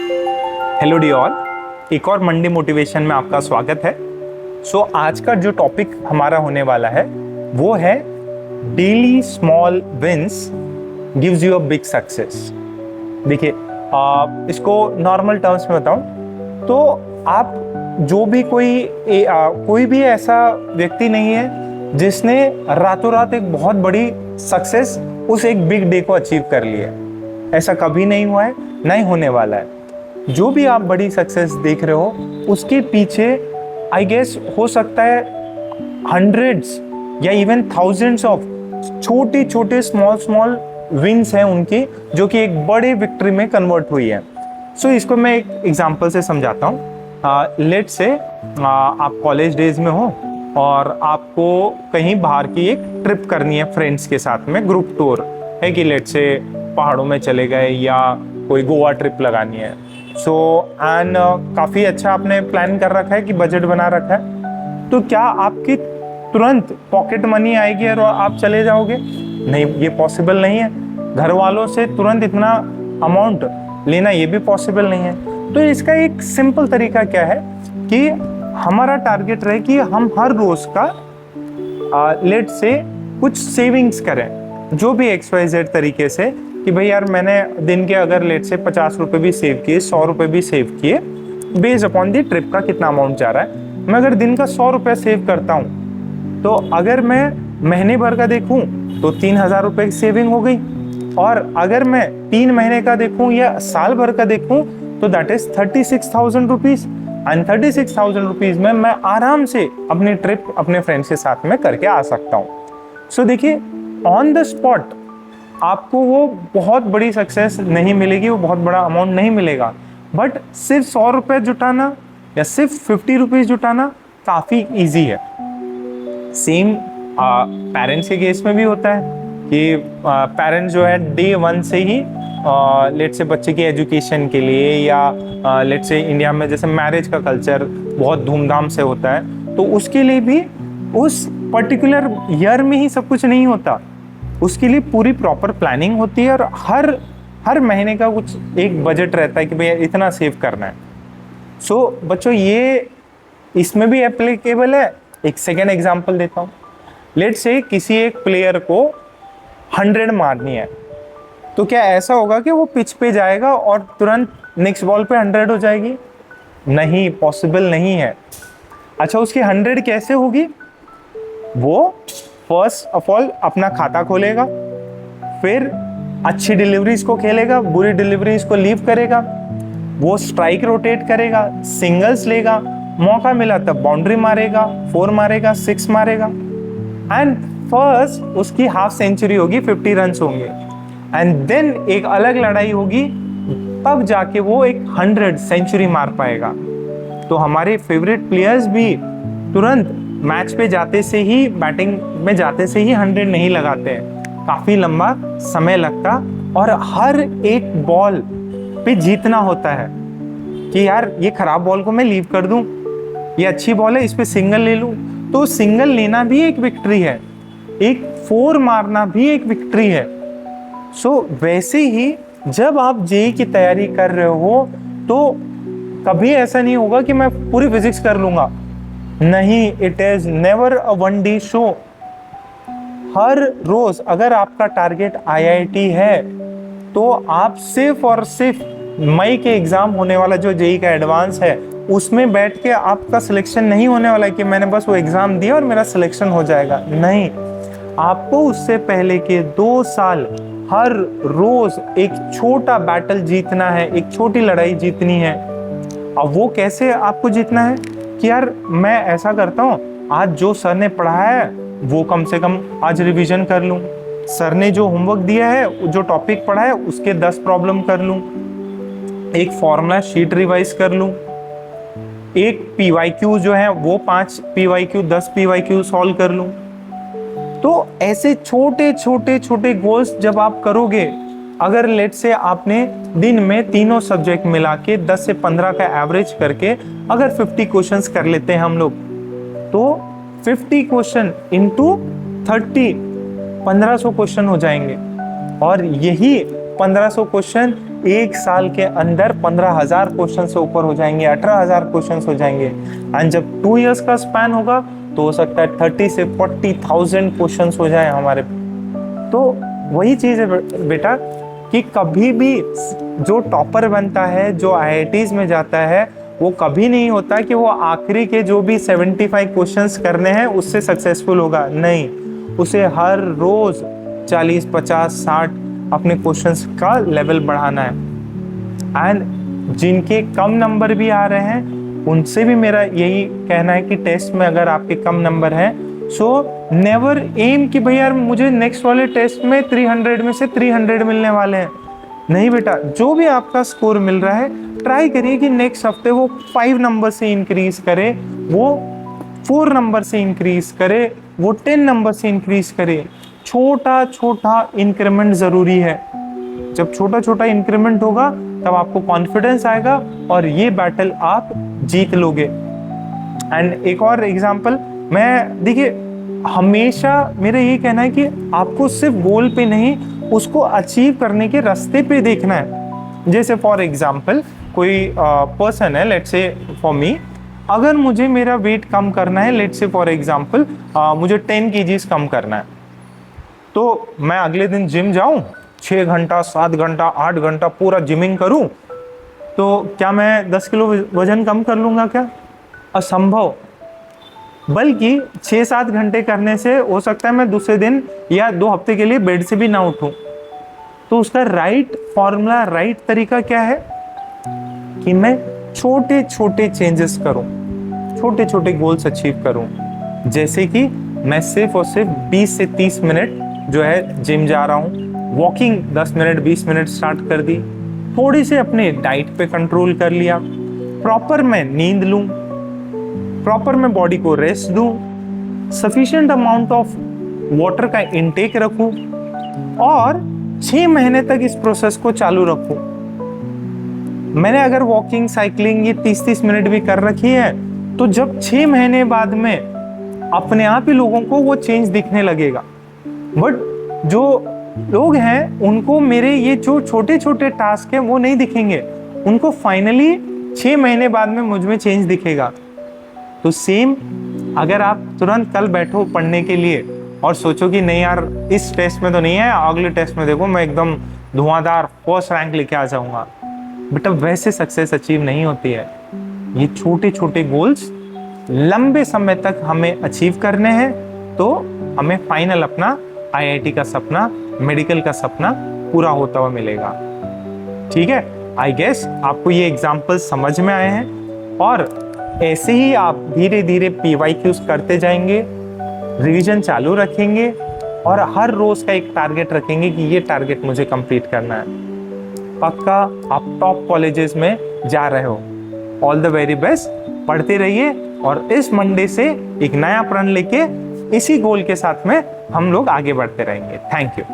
Hello D all, एक और Monday motivation में आपका स्वागत है। आज का जो टॉपिक हमारा होने वाला है वो है daily small wins gives you a big success. देखिए, इसको नॉर्मल टर्म्स में बताऊं तो आप जो भी कोई भी ऐसा व्यक्ति नहीं है जिसने रातों रात एक बहुत बड़ी सक्सेस उस एक बिग डे को अचीव कर लिया है। ऐसा कभी नहीं हुआ है, नहीं होने वाला है। जो भी आप बड़ी सक्सेस देख रहे हो उसके पीछे आई गेस हो सकता है हंड्रेड्स या इवन थाउजेंड्स ऑफ छोटे छोटे स्मॉल विंस हैं उनकी, जो कि एक बड़े विक्ट्री में कन्वर्ट हुई है। इसको मैं एक एग्जांपल से समझाता हूँ। लेट्स से आप कॉलेज डेज में हो और आपको कहीं बाहर की एक ट्रिप करनी है फ्रेंड्स के साथ में, ग्रुप टूर है कि लेट्स से पहाड़ों में चले गए या कोई गोवा ट्रिप लगानी है। काफ़ी अच्छा आपने प्लान कर रखा है कि बजट बना रखा है, तो क्या आपकी तुरंत पॉकेट मनी आएगी और आप चले जाओगे? नहीं, ये पॉसिबल नहीं है। घर वालों से तुरंत इतना अमाउंट लेना ये भी पॉसिबल नहीं है। तो इसका एक सिंपल तरीका क्या है कि हमारा टारगेट रहे कि हम हर रोज का लेट से कुछ सेविंग्स करें, जो भी XYZ तरीके से, कि भाई यार मैंने दिन के अगर लेट से 50 रुपये भी सेव किए, 100 रुपये भी सेव किए, बेस्ड अपॉन दी ट्रिप का कितना अमाउंट जा रहा है। मैं अगर दिन का 100 रुपये सेव करता हूँ तो अगर मैं महीने भर का देखूँ तो 3000 रुपये की सेविंग हो गई, और अगर मैं 3 महीने का देखूँ या साल भर का देखूँ तो that is 36,000 rupees. And 36,000 rupees में मैं आराम से अपनी ट्रिप अपने फ्रेंड्स के साथ में करके आ सकता हूँ। देखिए, ऑन द स्पॉट आपको वो बहुत बड़ी सक्सेस नहीं मिलेगी, वो बहुत बड़ा अमाउंट नहीं मिलेगा, बट सिर्फ 100 रुपये जुटाना या सिर्फ 50 रुपीज़ जुटाना काफ़ी ईजी है। सेम पेरेंट्स के केस में भी होता है कि पेरेंट्स जो है डे 1 से ही लेट से बच्चे की एजुकेशन के लिए, या लेट से इंडिया में जैसे मैरिज का कल्चर बहुत धूमधाम से होता है, तो उसके लिए भी उस पर्टिकुलर ईयर में ही सब कुछ नहीं होता। उसके लिए पूरी प्रॉपर प्लानिंग होती है और हर महीने का कुछ एक बजट रहता है कि भैया इतना सेव करना है। बच्चों, ये इसमें भी एप्लीकेबल है। एक सेकेंड एग्जांपल देता हूँ। लेट्स से किसी एक प्लेयर को 100 मारनी है, तो क्या ऐसा होगा कि वो पिच पे जाएगा और तुरंत नेक्स्ट बॉल पे 100 हो जाएगी? नहीं, पॉसिबल नहीं है। अच्छा, उसकी 100 कैसे होगी? वो फर्स्ट ऑफ ऑल अपना खाता खोलेगा, फिर अच्छी डिलीवरीज को खेलेगा, बुरी डिलीवरीज को लीव करेगा, वो स्ट्राइक रोटेट करेगा, सिंगल्स लेगा, मौका मिला तब बाउंड्री मारेगा, 4 मारेगा, 6 मारेगा, एंड फर्स्ट उसकी हाफ सेंचुरी होगी, 50 रन होंगे, एंड देन एक अलग लड़ाई होगी, तब जाके वो एक 100 सेंचुरी मार पाएगा। तो हमारे फेवरेट प्लेयर्स भी तुरंत मैच पे जाते से ही, बैटिंग में जाते से ही 100 नहीं लगाते हैं, काफ़ी लंबा समय लगता, और हर एक बॉल पे जीतना होता है कि यार ये खराब बॉल को मैं लीव कर दूं, ये अच्छी बॉल है, इस पे सिंगल ले लूं। तो सिंगल लेना भी एक विक्ट्री है, एक 4 मारना भी एक विक्ट्री है। वैसे ही जब आप जेईई की तैयारी कर रहे हो तो कभी ऐसा नहीं होगा कि मैं पूरी फिजिक्स कर लूंगा। नहीं, it is never a 1 day show. हर रोज अगर आपका टारगेट IIT है तो आप सिर्फ और सिर्फ मई के एग्जाम होने वाला जो जेईई का एडवांस है उसमें बैठ के आपका सिलेक्शन नहीं होने वाला है कि मैंने बस वो एग्जाम दिया और मेरा सिलेक्शन हो जाएगा। नहीं, आपको उससे पहले के 2 साल हर रोज एक छोटा बैटल जीतना है, एक छोटी लड़ाई जीतनी है। अब वो कैसे आपको जीतना है कि यार मैं ऐसा करता हूँ, आज जो सर ने पढ़ाया है वो कम से कम आज रिवीजन कर लूँ, सर ने जो होमवर्क दिया है, जो टॉपिक पढ़ा है उसके 10 प्रॉब्लम कर लूँ, एक फॉर्मूला शीट रिवाइज कर लूँ, एक PYQ जो है वो 5 PYQ 10 PYQ सॉल्व कर लूँ। तो ऐसे छोटे छोटे छोटे गोल्स जब आप करोगे, अगर लेट से आपने दिन में तीनों सब्जेक्ट मिला के 10 से 15 का एवरेज करके अगर 50 क्वेश्चंस कर लेते हैं हम लोग, तो 50 क्वेश्चन इंटू 30 1500 क्वेश्चन हो जाएंगे, और यही 1500 क्वेश्चन एक साल के अंदर 15,000 क्वेश्चन से ऊपर हो जाएंगे, 18,000 क्वेश्चन हो जाएंगे। एंड जब 2 इयर्स का स्पैन होगा तो हो सकता है 30 से 40,000 क्वेश्चन हो जाए हमारे। तो वही चीज है बेटा कि कभी भी जो टॉपर बनता है, जो IITs में जाता है, वो कभी नहीं होता कि वो आखिरी के जो भी 75 क्वेश्चंस करने हैं उससे सक्सेसफुल होगा। नहीं, उसे हर रोज 40, 50, 60 अपने क्वेश्चंस का लेवल बढ़ाना है। एंड जिनके कम नंबर भी आ रहे हैं उनसे भी मेरा यही कहना है कि टेस्ट में अगर आपके कम नंबर हैं, सो नेवर एम कि भैया यार मुझे नेक्स्ट वाले टेस्ट में 300 में से 300 मिलने वाले हैं। नहीं बेटा, जो भी आपका स्कोर मिल रहा है ट्राई करिए कि नेक्स्ट हफ्ते वो 5 नंबर से इंक्रीज करे, वो 4 नंबर से इंक्रीज करे, वो 10 नंबर से इंक्रीज करे। छोटा छोटा इंक्रीमेंट जरूरी है। जब छोटा छोटा इंक्रीमेंट होगा तब आपको कॉन्फिडेंस आएगा और ये बैटल आप जीत लोगे। एंड एक और एग्जांपल मैं, देखिए हमेशा मेरा ये कहना है कि आपको सिर्फ गोल पे नहीं, उसको अचीव करने के रास्ते पे देखना है। जैसे फॉर एग्जांपल कोई पर्सन है, लेट्स से फॉर मी, अगर मुझे मेरा वेट कम करना है, लेट्स से फॉर एग्जांपल मुझे 10 kgs कम करना है, तो मैं अगले दिन जिम जाऊं, 6 घंटा 7 घंटा 8 घंटा पूरा जिमिंग करूं, तो क्या मैं 10 किलो वजन कम कर लूंगा क्या? असंभव। बल्कि 6-7 घंटे करने से हो सकता है मैं दूसरे दिन या 2 हफ्ते के लिए बेड से भी ना उठूं। तो उसका राइट फॉर्मूला, राइट तरीका क्या है कि मैं छोटे छोटे चेंजेस करूं, छोटे छोटे गोल्स अचीव करूं। जैसे कि मैं सिर्फ और सिर्फ 20 से 30 मिनट जो है जिम जा रहा हूं, वॉकिंग 10 मिनट 20 मिनट स्टार्ट कर दी, थोड़ी सी अपने डाइट पे कंट्रोल कर लिया, प्रॉपर मैं नींद लूं, प्रॉपर मैं बॉडी को रेस्ट दूं, सफिशिएंट अमाउंट ऑफ वाटर का इनटेक रखूं और 6 महीने तक इस प्रोसेस को चालू रखूं। मैंने अगर वॉकिंग साइकिलिंग ये 30-30 मिनट भी कर रखी है, तो जब 6 महीने बाद में अपने आप ही लोगों को वो चेंज दिखने लगेगा। बट जो लोग हैं उनको मेरे ये जो छोटे छोटे टास्क हैं वो नहीं दिखेंगे, उनको फाइनली 6 महीने बाद में मुझ में चेंज दिखेगा। तो सेम अगर आप तुरंत कल बैठो पढ़ने के लिए और सोचो कि नहीं यार इस टेस्ट में तो नहीं है, अगले टेस्ट में देखो मैं एकदम धुआंधार फर्स्ट रैंक लेके आ जाऊंगा, बेटा वैसे सक्सेस अचीव नहीं होती है। ये छोटे छोटे गोल्स लंबे समय तक हमें अचीव करने हैं, तो हमें फाइनल अपना IIT का सपना, मेडिकल का सपना पूरा होता हुआ मिलेगा। ठीक है, आई गेस आपको ये एग्जाम्पल समझ में आए हैं और ऐसे ही आप धीरे धीरे PYQs करते जाएंगे, रिवीजन चालू रखेंगे और हर रोज का एक टारगेट रखेंगे कि ये टारगेट मुझे कंप्लीट करना है। पक्का आप टॉप कॉलेजेस में जा रहे हो। ऑल द वेरी बेस्ट, पढ़ते रहिए और इस मंडे से एक नया प्रण लेके इसी गोल के साथ में हम लोग आगे बढ़ते रहेंगे। Thank you.